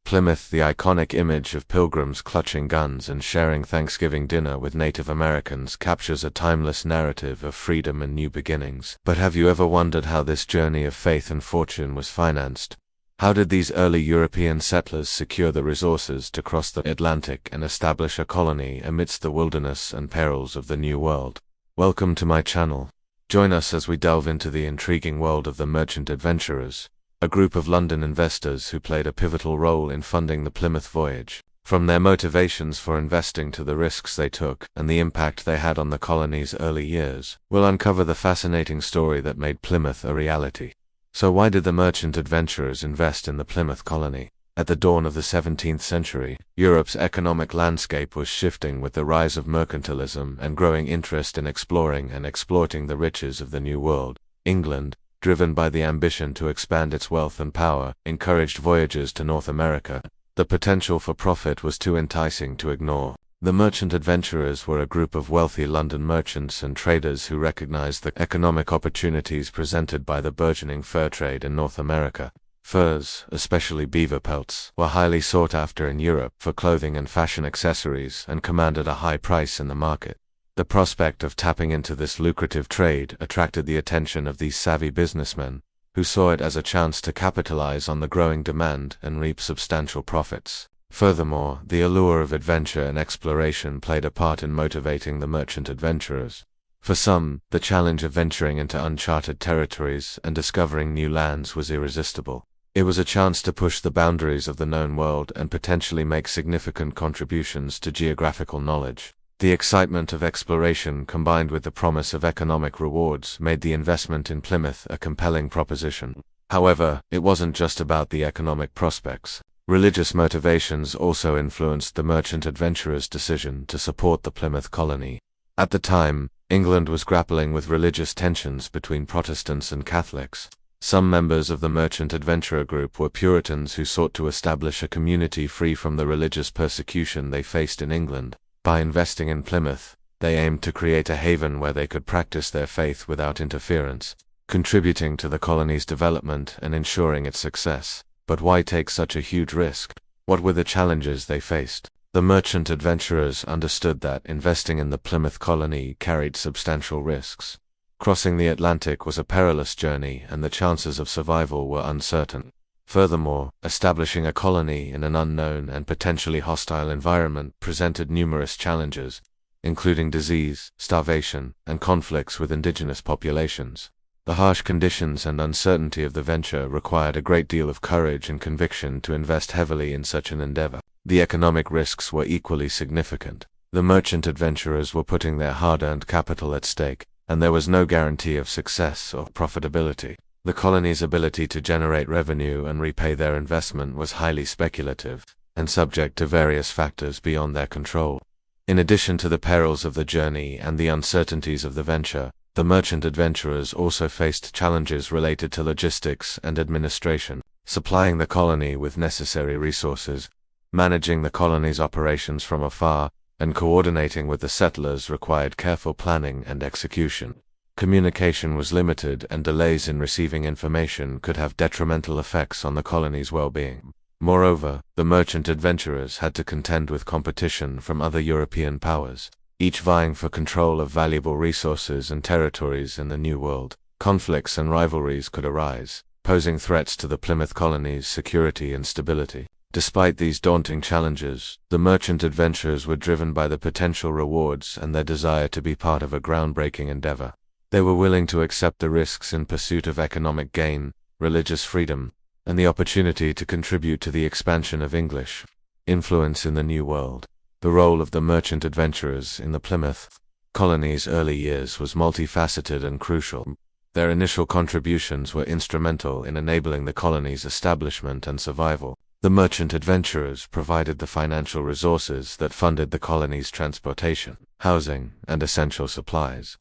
Plymouth, the iconic image of pilgrims clutching guns and sharing Thanksgiving dinner with Native Americans, captures a timeless narrative of freedom and new beginnings. But have you ever wondered how this journey of faith and fortune was financed? How did these early European settlers secure the resources to cross the Atlantic and establish a colony amidst the wilderness and perils of the New World? Welcome to my channel. Join us as we delve into the intriguing world of the merchant adventurers, a group of London investors who played a pivotal role in funding the Plymouth Voyage. From their motivations for investing to the risks they took and the impact they had on the colony's early years, we'll uncover the fascinating story that made Plymouth a reality. So why did the merchant adventurers invest in the Plymouth Colony? At the dawn of the 17th century, Europe's economic landscape was shifting with the rise of mercantilism and growing interest in exploring and exploiting the riches of the New World. England, driven by the ambition to expand its wealth and power, encouraged voyages to North America. The potential for profit was too enticing to ignore. The merchant adventurers were a group of wealthy London merchants and traders who recognized the economic opportunities presented by the burgeoning fur trade in North America. Furs, especially beaver pelts, were highly sought after in Europe for clothing and fashion accessories and commanded a high price in the market. The prospect of tapping into this lucrative trade attracted the attention of these savvy businessmen, who saw it as a chance to capitalize on the growing demand and reap substantial profits. Furthermore, the allure of adventure and exploration played a part in motivating the merchant adventurers. For some, the challenge of venturing into uncharted territories and discovering new lands was irresistible. It was a chance to push the boundaries of the known world and potentially make significant contributions to geographical knowledge. The excitement of exploration combined with the promise of economic rewards made the investment in Plymouth a compelling proposition. However, it wasn't just about the economic prospects. Religious motivations also influenced the merchant adventurers' decision to support the Plymouth Colony. At the time, England was grappling with religious tensions between Protestants and Catholics. Some members of the merchant adventurer group were Puritans who sought to establish a community free from the religious persecution they faced in England. By investing in Plymouth, they aimed to create a haven where they could practice their faith without interference, contributing to the colony's development and ensuring its success. But why take such a huge risk? What were the challenges they faced? The merchant adventurers understood that investing in the Plymouth Colony carried substantial risks. Crossing the Atlantic was a perilous journey and the chances of survival were uncertain. Furthermore, establishing a colony in an unknown and potentially hostile environment presented numerous challenges, including disease, starvation, and conflicts with indigenous populations. The harsh conditions and uncertainty of the venture required a great deal of courage and conviction to invest heavily in such an endeavor. The economic risks were equally significant. The merchant adventurers were putting their hard-earned capital at stake, and there was no guarantee of success or profitability. The colony's ability to generate revenue and repay their investment was highly speculative, and subject to various factors beyond their control. In addition to the perils of the journey and the uncertainties of the venture, the merchant adventurers also faced challenges related to logistics and administration, supplying the colony with necessary resources, managing the colony's operations from afar, and coordinating with the settlers required careful planning and execution. Communication was limited and delays in receiving information could have detrimental effects on the colony's well-being. Moreover, the merchant adventurers had to contend with competition from other European powers, each vying for control of valuable resources and territories in the New World. Conflicts and rivalries could arise, posing threats to the Plymouth Colony's security and stability. Despite these daunting challenges, the merchant adventurers were driven by the potential rewards and their desire to be part of a groundbreaking endeavor. They were willing to accept the risks in pursuit of economic gain, religious freedom, and the opportunity to contribute to the expansion of English influence in the New World. The role of the merchant adventurers in the Plymouth Colony's early years was multifaceted and crucial. Their initial contributions were instrumental in enabling the colony's establishment and survival. The merchant adventurers provided the financial resources that funded the colony's transportation, housing, and essential supplies.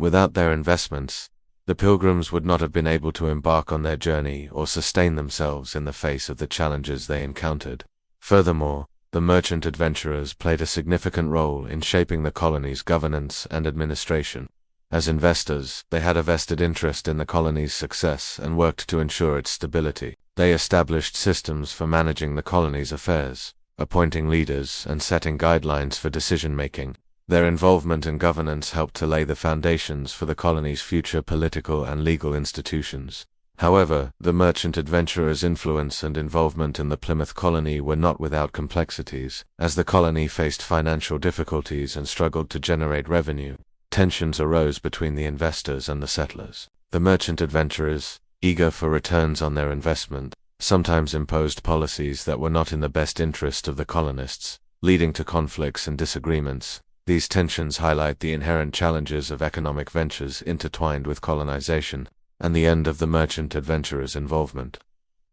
Without their investments, the Pilgrims would not have been able to embark on their journey or sustain themselves in the face of the challenges they encountered. Furthermore, the merchant adventurers played a significant role in shaping the colony's governance and administration. As investors, they had a vested interest in the colony's success and worked to ensure its stability. They established systems for managing the colony's affairs, appointing leaders, and setting guidelines for decision-making. Their involvement in governance helped to lay the foundations for the colony's future political and legal institutions. However, the merchant adventurers' influence and involvement in the Plymouth Colony were not without complexities. As the colony faced financial difficulties and struggled to generate revenue, tensions arose between the investors and the settlers. The merchant adventurers, eager for returns on their investment, sometimes imposed policies that were not in the best interest of the colonists, leading to conflicts and disagreements. These tensions highlight the inherent challenges of economic ventures intertwined with colonization, and the end of the merchant adventurers' involvement.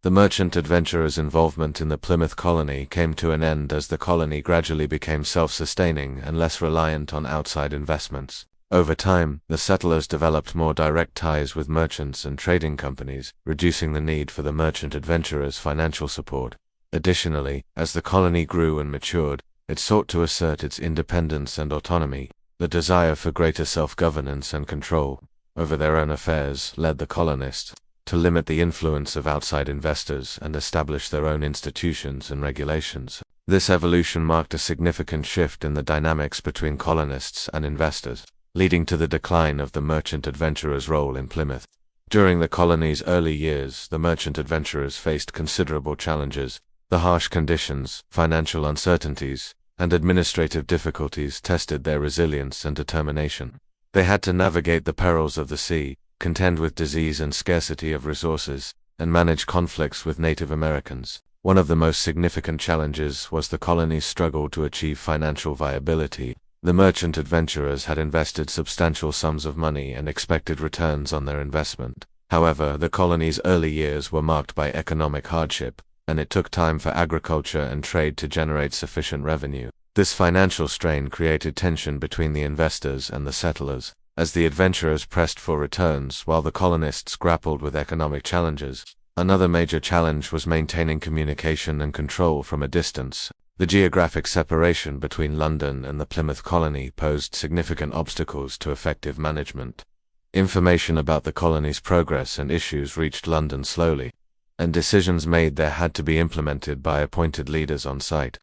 The merchant adventurers' involvement in the Plymouth Colony came to an end as the colony gradually became self-sustaining and less reliant on outside investments. Over time, the settlers developed more direct ties with merchants and trading companies, reducing the need for the merchant adventurers' financial support. Additionally, as the colony grew and matured, it sought to assert its independence and autonomy. The desire for greater self-governance and control over their own affairs led the colonists to limit the influence of outside investors and establish their own institutions and regulations. This evolution marked a significant shift in the dynamics between colonists and investors, leading to the decline of the merchant adventurers' role in Plymouth. During the colony's early years, the merchant adventurers faced considerable challenges. The harsh conditions, financial uncertainties, and administrative difficulties tested their resilience and determination. They had to navigate the perils of the sea, contend with disease and scarcity of resources, and manage conflicts with Native Americans. One of the most significant challenges was the colony's struggle to achieve financial viability. The merchant adventurers had invested substantial sums of money and expected returns on their investment. However, the colony's early years were marked by economic hardship, and it took time for agriculture and trade to generate sufficient revenue. This financial strain created tension between the investors and the settlers, as the adventurers pressed for returns while the colonists grappled with economic challenges. Another major challenge was maintaining communication and control from a distance. The geographic separation between London and the Plymouth Colony posed significant obstacles to effective management. Information about the colony's progress and issues reached London slowly, and decisions made there had to be implemented by appointed leaders on site.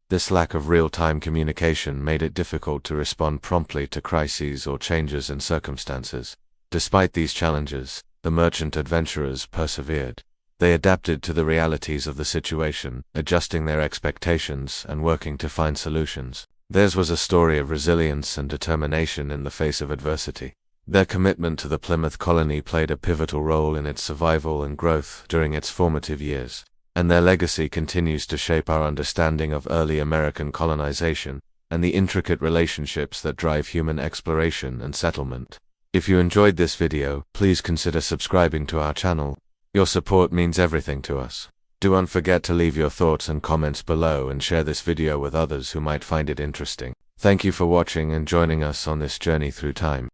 This lack of real-time communication made it difficult to respond promptly to crises or changes in circumstances. Despite these challenges, the merchant adventurers persevered. They adapted to the realities of the situation, adjusting their expectations and working to find solutions. Theirs was a story of resilience and determination in the face of adversity. Their commitment to the Plymouth Colony played a pivotal role in its survival and growth during its formative years, and their legacy continues to shape our understanding of early American colonization and the intricate relationships that drive human exploration and settlement. If you enjoyed this video, please consider subscribing to our channel. Your support means everything to us. Do not forget to leave your thoughts and comments below and share this video with others who might find it interesting. Thank you for watching and joining us on this journey through time.